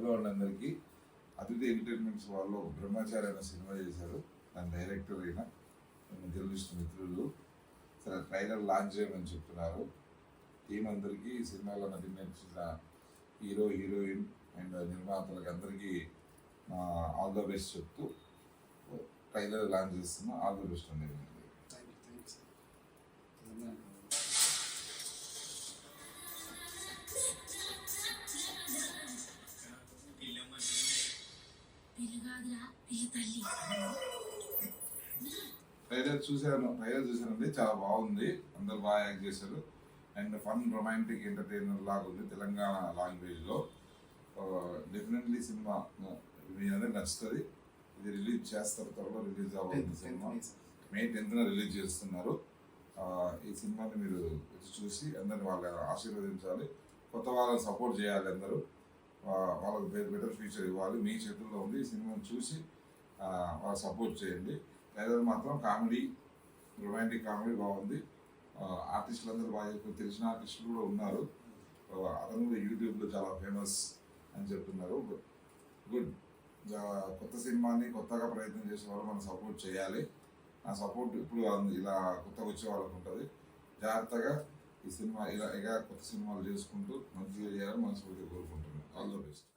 Hello అండి అందరికీ. అతిథి ఎంటర్టైన్మెంట్స్ వాళ్ళు బ్రహ్మచారి అనే సినిమా చేశారు. దాని డైరెక్టర్ అయిన జర్నలిస్ట్ మిత్రులు సరే ట్రైలర్ లాంచ్ చేయమని చెప్తున్నారు. టీం అందరికీ ఈ సినిమాలో నటించిన హీరో హీరోయిన్ అండ్ నిర్మాతలకు అందరికీ ఆల్ ద బెస్ట్ చెప్తూ ట్రైలర్ లాంచ్ చేస్తున్నా. ఆల్ ద బెస్ట్ అండి. ట్రైలర్ చూసానండి, చాలా బాగుంది. అందరు బాగా యాక్ట్ చేశారు అండ్ ఫన్ రొమాంటిక్ ఎంటర్టైనర్ లాగా ఉంది. తెలంగాణ లాంగ్వేజ్లో డెఫినెట్లీ సినిమా మీ అందరికి నచ్చుతుంది. ఇది రిలీజ్ చేస్తారు, త్వరలో రిలీజ్ అవ్వాలి. సినిమా May 10th రిలీజ్ చేస్తున్నారు. ఈ సినిమాని మీరు చూసి అందరిని వాళ్ళ ఆశీర్వదించాలి. కొత్త వాళ్ళని సపోర్ట్ చేయాలి. అందరూ వాళ్ళకి బెటర్ ఫ్యూచర్ ఇవ్వాలి. మీ చేతుల్లో ఉంది. ఈ సినిమాని చూసి వాళ్ళకి సపోర్ట్ చేయండి. ట్రైలర్ మాత్రం కామెడీ, రొమాంటిక్ కామెడీ బాగుంది. ఆర్టిస్టులు అందరూ బాగా తెలిసిన ఆర్టిస్టులు కూడా ఉన్నారు. అతను కూడా యూట్యూబ్లో చాలా ఫేమస్ అని చెప్తున్నారు. గుడ్. కొత్త సినిమాని కొత్తగా ప్రయత్నం చేసే వాళ్ళు మనం సపోర్ట్ చేయాలి. నా సపోర్ట్ ఇప్పుడు ఇలా కొత్తగా వచ్చే వాళ్ళకు ఉంటుంది. జాగ్రత్తగా ఈ సినిమా ఇలా కొత్త సినిమాలు చేసుకుంటూ మంచిగా చేయాలని మనస్ఫూర్తిగా కోరుకుంటున్నాను. All the best.